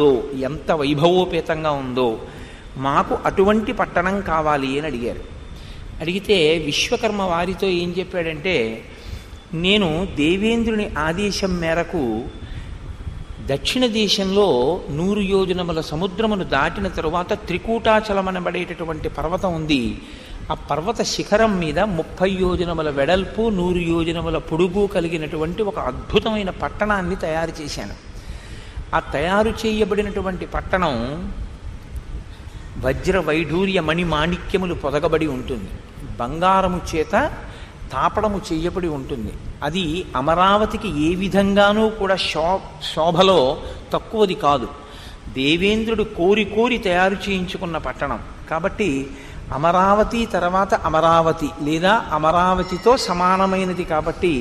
ఉందో, ఎంత వైభవోపేతంగా ఉందో, మాకు అటువంటి పట్టణం కావాలి అని అడిగారు. అడిగితే విశ్వకర్మ వారితో ఏం చెప్పాడంటే, నేను దేవేంద్రుని ఆదేశం మేరకు దక్షిణ దేశంలో 100 యోజనముల సముద్రమును దాటిన తరువాత త్రికూటాచలమనబడేటటువంటి పర్వతం ఉంది. ఆ పర్వత శిఖరం మీద 30 యోజనముల వెడల్పు 100 యోజనముల పొడుగు కలిగినటువంటి ఒక అద్భుతమైన పట్టణాన్ని తయారు చేశాను. ఆ తయారు చేయబడినటువంటి పట్టణం వజ్ర వైఢూర్య మణి మాణిక్యములు పొదగబడి ఉంటుంది, బంగారము చేత తాపడము చేయబడి ఉంటుంది. అది అమరావతికి ఏ విధంగానూ కూడా శోభలో తక్కువది కాదు. దేవేంద్రుడు కోరి కోరి తయారు చేయించుకున్న పట్టణం కాబట్టి అమరావతి తర్వాత అమరావతి లేదా అమరావతితో సమానమైనది. కాబట్టి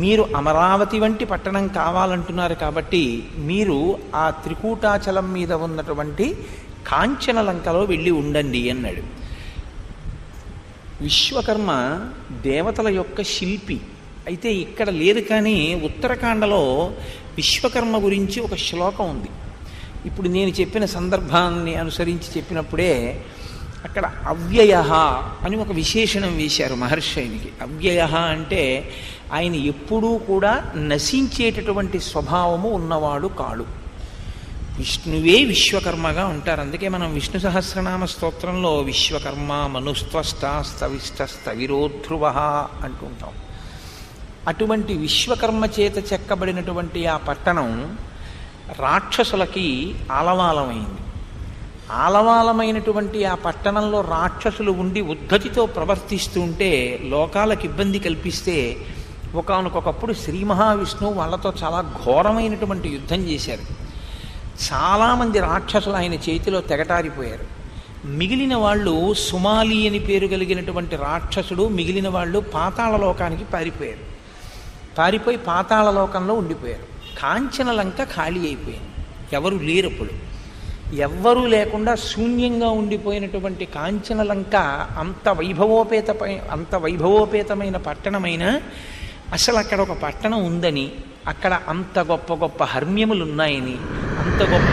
మీరు అమరావతి వంటి పట్టణం కావాలంటున్నారు కాబట్టి మీరు ఆ త్రికూటాచలం మీద ఉన్నటువంటి కాంచనలంకలో వెళ్ళి ఉండండి అన్నాడు. విశ్వకర్మ దేవతల యొక్క శిల్పి అయితే ఇక్కడ లేదు, కానీ ఉత్తరాఖండలో విశ్వకర్మ గురించి ఒక శ్లోకం ఉంది. ఇప్పుడు నేను చెప్పిన సందర్భాన్ని అనుసరించి చెప్పినప్పుడే అక్కడ అవ్యయ అని ఒక విశేషణం వేశారు మహర్షి ఆయనకి. అవ్యయ అంటే ఆయన ఎప్పుడూ కూడా నశించేటటువంటి స్వభావము ఉన్నవాడు కాడు. విష్ణువే విశ్వకర్మగా ఉంటారు. అందుకే మనం విష్ణు సహస్రనామ స్తోత్రంలో విశ్వకర్మ మనుస్త్వష్ట స్తవిష్ట స్తవిరోధ్రువ అంటుంటాం. అటువంటి విశ్వకర్మ చేత చెక్కబడినటువంటి ఆ పట్టణం రాక్షసులకి ఆలవాలమైంది. ఆలవాలమైనటువంటి ఆ పట్టణంలో రాక్షసులు ఉండి ఉద్ధతితో ప్రవర్తిస్తూ ఉంటే లోకాలకు ఇబ్బంది కల్పిస్తే ఒకానొకప్పుడు శ్రీ మహావిష్ణువు వాళ్ళతో చాలా ఘోరమైనటువంటి యుద్ధం చేశారు. చాలామంది రాక్షసులు ఆయన చేతిలో తెగటారిపోయారు. మిగిలిన వాళ్ళు సుమాలి అని పేరు కలిగినటువంటి రాక్షసుడు, మిగిలిన వాళ్ళు పాతాళలోకానికి పారిపోయారు. పారిపోయి పాతాళలోకంలో ఉండిపోయారు. కాంచనలంక ఖాళీ అయిపోయింది, ఎవరు లేరప్పుడు. ఎవ్వరూ లేకుండా శూన్యంగా ఉండిపోయినటువంటి కాంచనలంక అంత వైభవోపేతమైన పట్టణమైన అసలు అక్కడ ఒక పట్టణం ఉందని, అక్కడ అంత గొప్ప గొప్ప హర్మ్యములు ఉన్నాయని, అంత గొప్ప